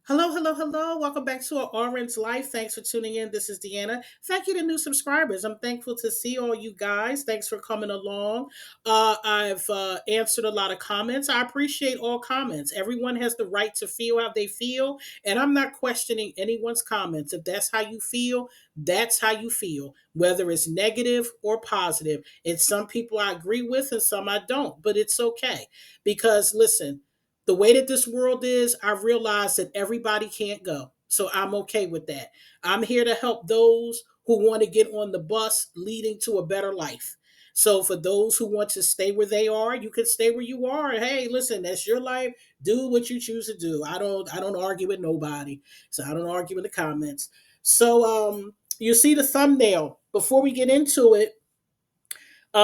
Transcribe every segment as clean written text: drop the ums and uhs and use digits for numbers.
Hello, hello, hello. Welcome back to Orange Life. Thanks for tuning in. This is Deanna. Thank you to new subscribers. I'm thankful to see all you guys. Thanks for coming along. I've answered a lot of comments. I appreciate all comments. Everyone has the right to feel how they feel, and I'm not questioning anyone's comments. If that's how you feel, that's how you feel, whether it's negative or positive. And some people I agree with and some I don't, but it's okay. Because listen, the way that this world is, I realize that everybody can't go. So I'm okay with that. I'm here to help those who want to get on the bus leading to a better life. So for those who want to stay where they are, you can stay where you are. Hey, listen, that's your life. Do what you choose to do. I don't argue with nobody. So I don't argue in the comments. So you see the thumbnail. Before we get into it,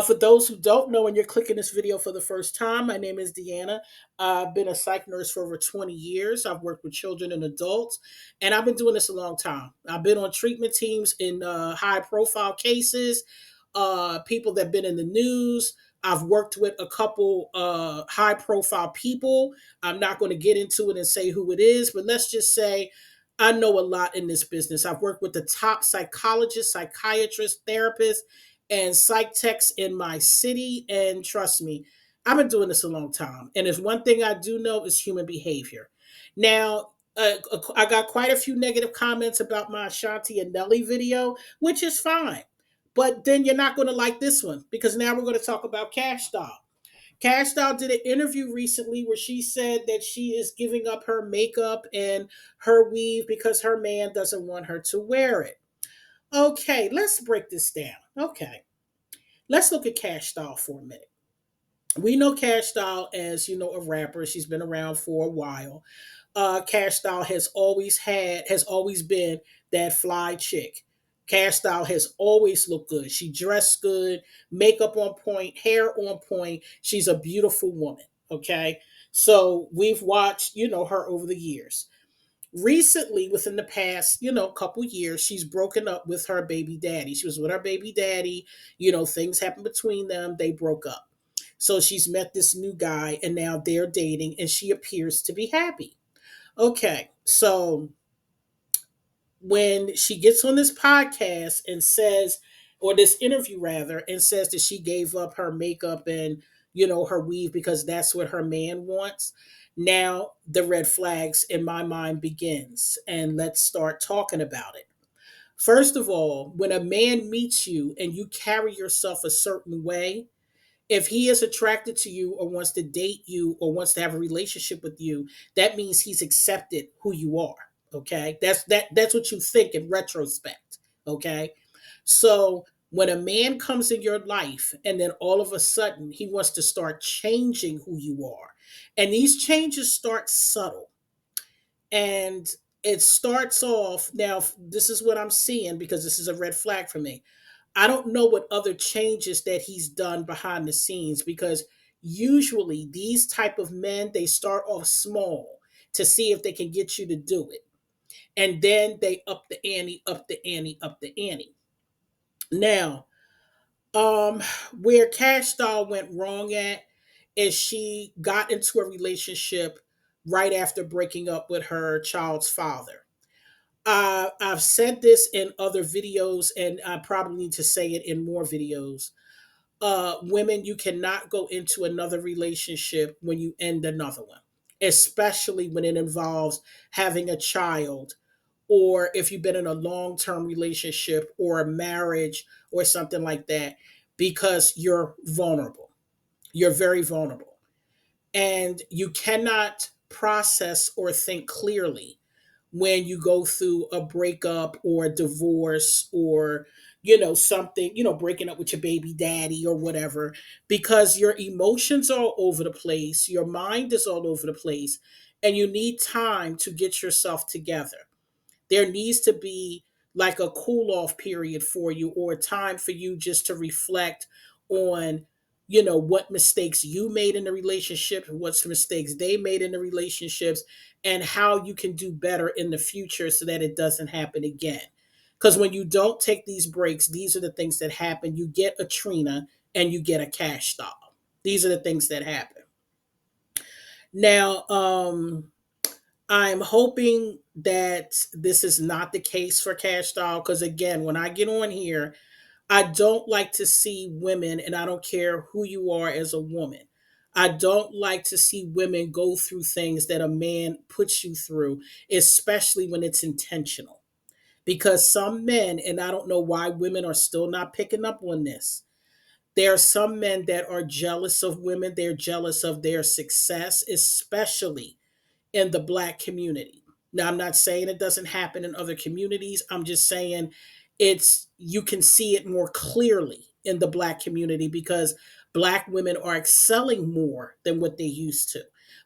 for those who don't know and you're clicking this video for the first time, my name is Deanna. I've been a psych nurse for over 20 years. I've worked with children and adults, and I've been doing this a long time. I've been on treatment teams in high profile cases, people that have been in the news. I've worked with a couple high profile people. I'm not going to get into it and say who it is, but let's just say I know a lot in this business. I've worked with the top psychologists, psychiatrists, therapists, and psych techs in my city. And trust me, I've been doing this a long time. And there's one thing I do know is human behavior. Now, I got quite a few negative comments about my Ashanti and Nelly video, which is fine. But then you're not going to like this one because now we're going to talk about Cash Doll. Cash Doll did an interview recently where she said that she is giving up her makeup and her weave because her man doesn't want her to wear it. Okay, let's break this down. Okay, let's look at Cash Doll for a minute. We know Cash Doll as, a rapper. She's been around for a while. Cash Doll has always been that fly chick. Cash Doll has always looked good. She dressed good, makeup on point, hair on point. She's a beautiful woman. Okay. So we've watched, her over the years. Recently, within the past, couple years, she's broken up with her baby daddy. She was with her baby daddy. Things happened between them. They broke up. So she's met this new guy and now they're dating and she appears to be happy. Okay, so when she gets on this podcast and says, or this interview rather, and says that she gave up her makeup and, her weave because that's what her man wants, now the red flags in my mind begins. And let's start talking about it. First of all, when a man meets you and you carry yourself a certain way, if he is attracted to you or wants to date you or wants to have a relationship with you, that means he's accepted who you are. Okay, that's what you think in retrospect. Okay, so when a man comes in your life and then all of a sudden he wants to start changing who you are, and these changes start subtle, and it starts off now. This is what I'm seeing because this is a red flag for me. I don't know what other changes that he's done behind the scenes because usually these type of men, they start off small to see if they can get you to do it. And then they up the ante, up the ante, up the ante. Now, um where Cash Doll went wrong at is she got into a relationship right after breaking up with her child's father. I've said this in other videos, and I probably need to say it in more videos. Women, you cannot go into another relationship when you end another one, especially when it involves having a child, or if you've been in a long term relationship or a marriage or something like that, because you're vulnerable. You're very vulnerable. And you cannot process or think clearly when you go through a breakup or a divorce or something, breaking up with your baby daddy or whatever, because your emotions are all over the place, your mind is all over the place, and you need time to get yourself together. There needs to be like a cool off period for you, or a time for you just to reflect on what mistakes you made in the relationship, what mistakes they made in the relationships, and how you can do better in the future so that it doesn't happen again. Because when you don't take these breaks, these are the things that happen. You get a Trina and you get a Cash Doll. These are the things that happen. Now, I'm hoping that this is not the case for Cash Doll because, again, when I get on here, I don't like to see women, and I don't care who you are as a woman. I don't like to see women go through things that a man puts you through, especially when it's intentional. Because some men, and I don't know why women are still not picking up on this, there are some men that are jealous of women, they're jealous of their success, especially in the black community. Now, I'm not saying it doesn't happen in other communities. I'm just saying it's you can see it more clearly in the black community because black women are excelling more than what they used to.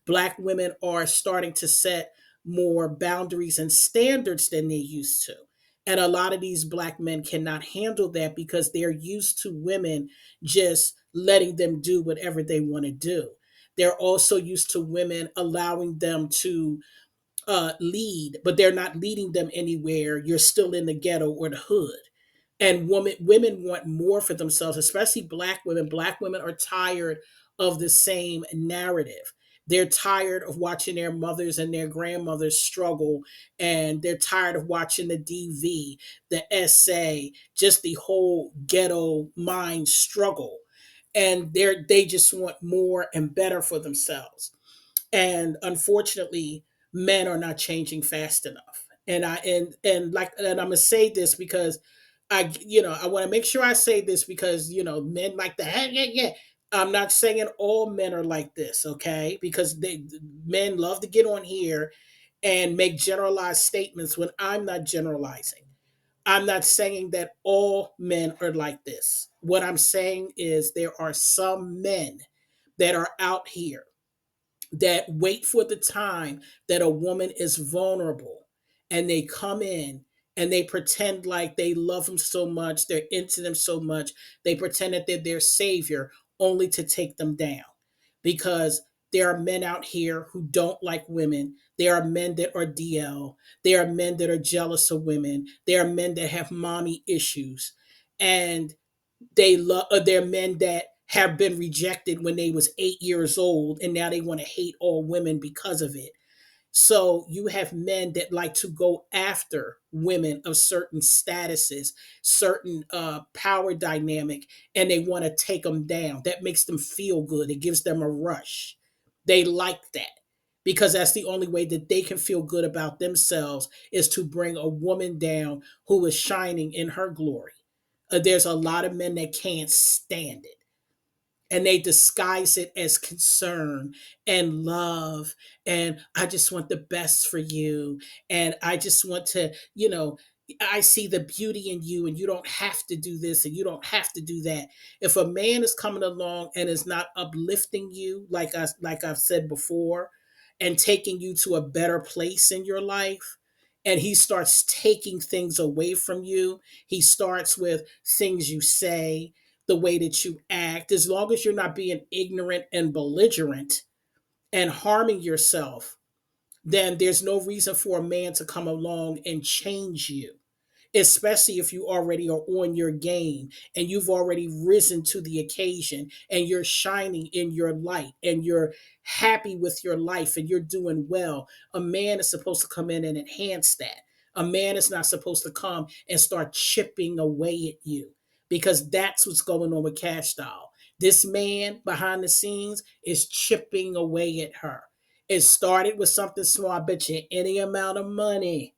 Black women are starting to set more boundaries and standards than they used to. And a lot of these black men cannot handle that because they're used to women just letting them do whatever they want to do. They're also used to women allowing them to lead, but they're not leading them anywhere. You're still in the ghetto or the hood. And women want more for themselves, especially black women. Black women are tired of the same narrative. They're tired of watching their mothers and their grandmothers struggle, and they're tired of watching the DV, the SA, just the whole ghetto mind struggle. And they just want more and better for themselves. And unfortunately, men are not changing fast enough. And I'm gonna say this because I want to make sure I say this because men like the yeah, yeah. I'm not saying all men are like this, okay? Because men love to get on here and make generalized statements when I'm not generalizing. I'm not saying that all men are like this. What I'm saying is there are some men that are out here that wait for the time that a woman is vulnerable and they come in and they pretend like they love them so much, they're into them so much, they pretend that they're their savior only to take them down. Because there are men out here who don't like women. There are men that are DL. There are men that are jealous of women. There are men that have mommy issues. And they love they're men that have been rejected when they was 8 years old and now they want to hate all women because of it. So you have men that like to go after women of certain statuses, certain power dynamic, and they want to take them down. That makes them feel good. It gives them a rush. They like that because that's the only way that they can feel good about themselves is to bring a woman down who is shining in her glory. There's a lot of men that can't stand it and they disguise it as concern and love and I just want the best for you and I just want to I see the beauty in you and you don't have to do this and you don't have to do that. If a man is coming along and is not uplifting you like I've said before and taking you to a better place in your life and he starts taking things away from you, he starts with things you say, the way that you act, as long as you're not being ignorant and belligerent and harming yourself, then there's no reason for a man to come along and change you, especially if you already are on your game and you've already risen to the occasion and you're shining in your light and you're happy with your life and you're doing well. A man is supposed to come in and enhance that. A man is not supposed to come and start chipping away at you because that's what's going on with Cash Doll. This man behind the scenes is chipping away at her. It started with something small. I bet you any amount of money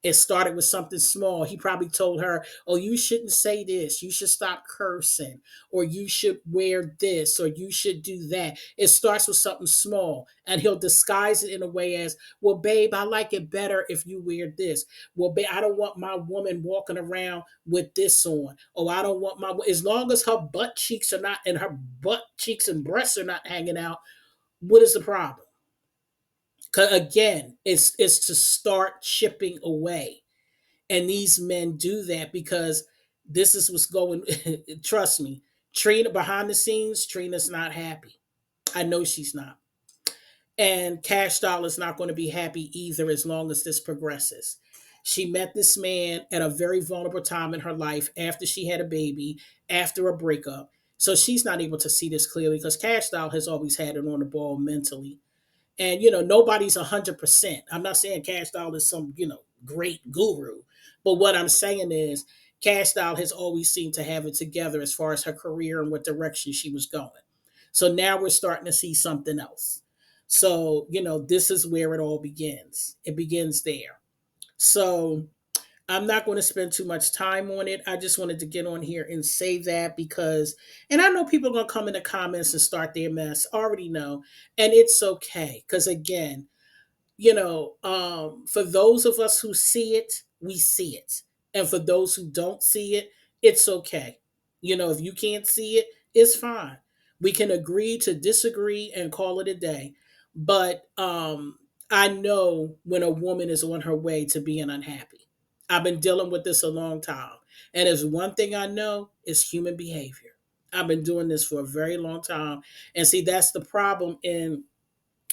it started with something small. He probably told her, "Oh, you shouldn't say this. You should stop cursing, or you should wear this, or you should do that." It starts with something small, and he'll disguise it in a way as, "Well, babe, I like it better if you wear this. Well, babe, I don't want my woman walking around with this on. Oh, I don't want my as long as her butt cheeks are not and her butt cheeks and breasts are not hanging out. What is the problem?" 'Cause again, it's to start chipping away. And these men do that because this is what's going. Trust me, Trina behind the scenes, Trina's not happy. I know she's not. And Cash Doll is not going to be happy either as long as this progresses. She met this man at a very vulnerable time in her life after she had a baby, after a breakup. So she's not able to see this clearly because Cash Doll has always had it on the ball mentally. And nobody's 100%. I'm not saying Cash Doll is some great guru, but what I'm saying is Cash Doll has always seemed to have it together as far as her career and what direction she was going. So now we're starting to see something else. So this is where it all begins. It begins there. So I'm not going to spend too much time on it. I just wanted to get on here and say that because, and I know people are going to come in the comments and start their mess. I already know. And it's okay. Because again, for those of us who see it, we see it. And for those who don't see it, it's okay. If you can't see it, it's fine. We can agree to disagree and call it a day. But I know when a woman is on her way to being unhappy. I've been dealing with this a long time. And there's one thing I know is human behavior. I've been doing this for a very long time. And see, that's the problem in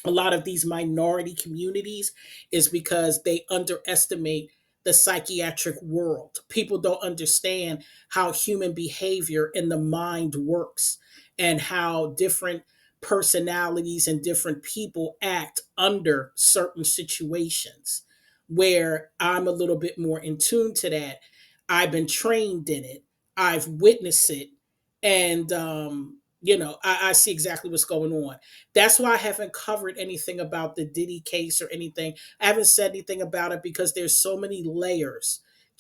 a lot of these minority communities is because they underestimate the psychiatric world. People don't understand how human behavior in the mind works and how different personalities and different people act under certain situations where I'm a little bit more in tune to that. I've been trained in it. I've witnessed it. And I see exactly what's going on. That's why I haven't covered anything about the Diddy case or anything. I haven't said anything about it because there's so many layers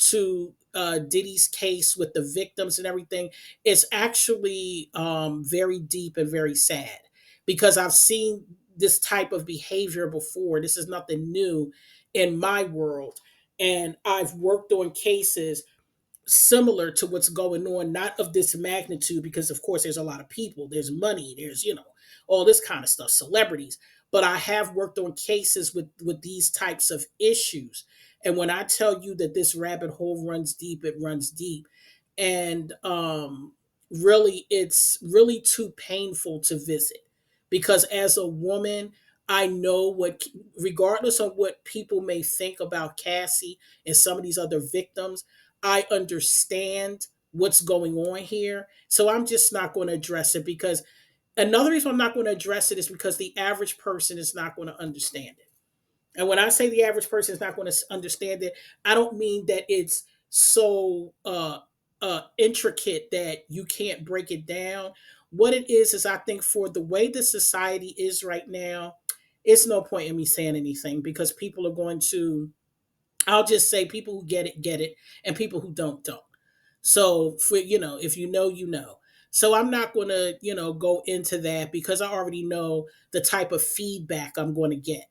to Diddy's case with the victims and everything. It's actually very deep and very sad because I've seen this type of behavior before. This is nothing new in my world. And I've worked on cases similar to what's going on, not of this magnitude, because of course there's a lot of people, there's money, there's all this kind of stuff, celebrities. But I have worked on cases with these types of issues. And when I tell you that this rabbit hole runs deep, it runs deep. And really, it's really too painful to visit because as a woman, I know what, regardless of what people may think about Cassie and some of these other victims, I understand what's going on here. So I'm just not going to address it because another reason I'm not going to address it is because the average person is not going to understand it. And when I say the average person is not going to understand it, I don't mean that it's so intricate that you can't break it down. What it is I think for the way the society is right now, it's no point in me saying anything because people are going to, I'll just say people who get it, and people who don't. So for if you know, you know. So I'm not going to, go into that because I already know the type of feedback I'm going to get.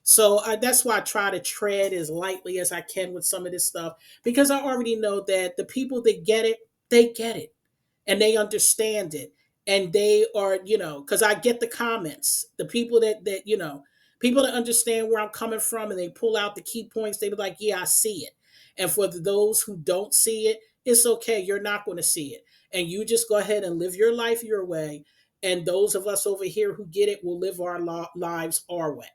So that's why I try to tread as lightly as I can with some of this stuff because I already know that the people that get it, they get it and they understand it and they are because I get the comments, the people that people that understand where I'm coming from and they pull out the key points, they be like, yeah, I see it. And for those who don't see it, it's okay, you're not going to see it, and you just go ahead and live your life your way, and those of us over here who get it will live our lives our way.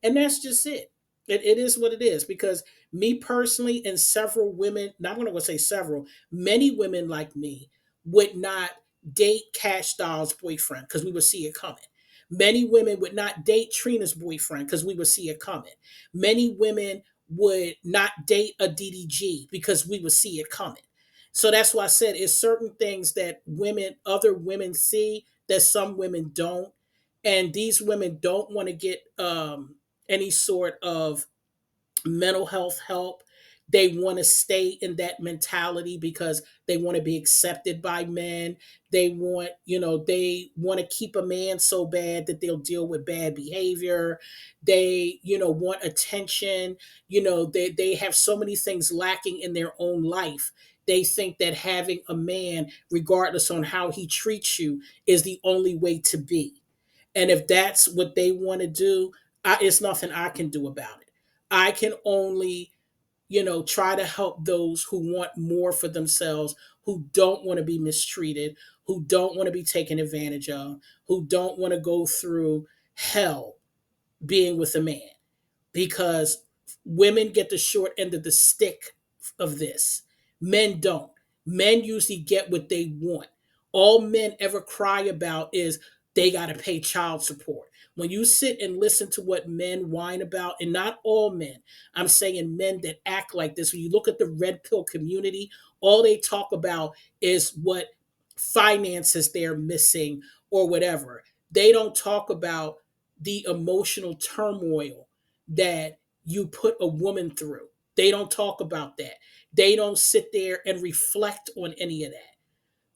And that's just it. It is what it is because me personally and several women, not going to say several, many women like me would not date Cash Doll's boyfriend because we would see it coming. Many women would not date Trina's boyfriend because we would see it coming. Many women would not date a DDG because we would see it coming. So that's why I said it's certain things that other women see that some women don't. And these women don't want to get any sort of mental health help. They want to stay in that mentality because they want to be accepted by men. They want to keep a man so bad that they'll deal with bad behavior. They, want attention. They have so many things lacking in their own life. They think that having a man, regardless on how he treats you, is the only way to be. And if that's what they want to do, it's nothing I can do about it. I can only, try to help those who want more for themselves, who don't want to be mistreated, who don't want to be taken advantage of, who don't want to go through hell being with a man because women get the short end of the stick of this. Men don't. Men usually get what they want. All men ever cry about is they got to pay child support. When you sit and listen to what men whine about, and not all men, I'm saying men that act like this, when you look at the red pill community, all they talk about is what finances they're missing or whatever. They don't talk about the emotional turmoil that you put a woman through. They don't talk about that. They don't sit there and reflect on any of that.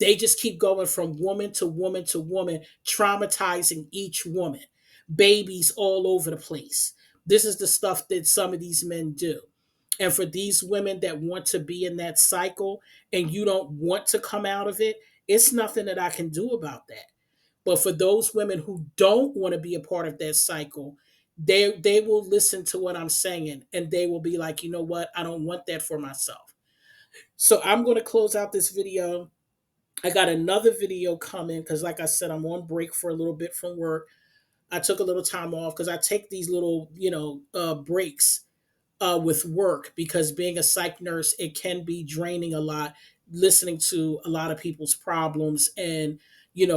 They just keep going from woman to woman to woman, traumatizing each woman. Babies all over the place. This is the stuff that some of these men do. And for these women that want to be in that cycle and you don't want to come out of it, it's nothing that I can do about that. But for those women who don't want to be a part of that cycle, they will listen to what I'm saying and they will be like, you know what? I don't want that for myself. So I'm going to close out this video. I got another video coming because, like I said, I'm on break for a little bit from work. I took a little time off because I take these little, breaks with work, because being a psych nurse, it can be draining a lot, listening to a lot of people's problems and,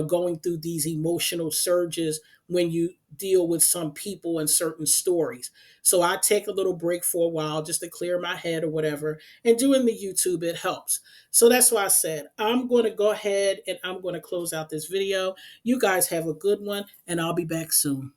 going through these emotional surges when you deal with some people and certain stories. So I take a little break for a while just to clear my head or whatever. And doing the YouTube, it helps. So that's why I said I'm going to go ahead and I'm going to close out this video. You guys have a good one, and I'll be back soon.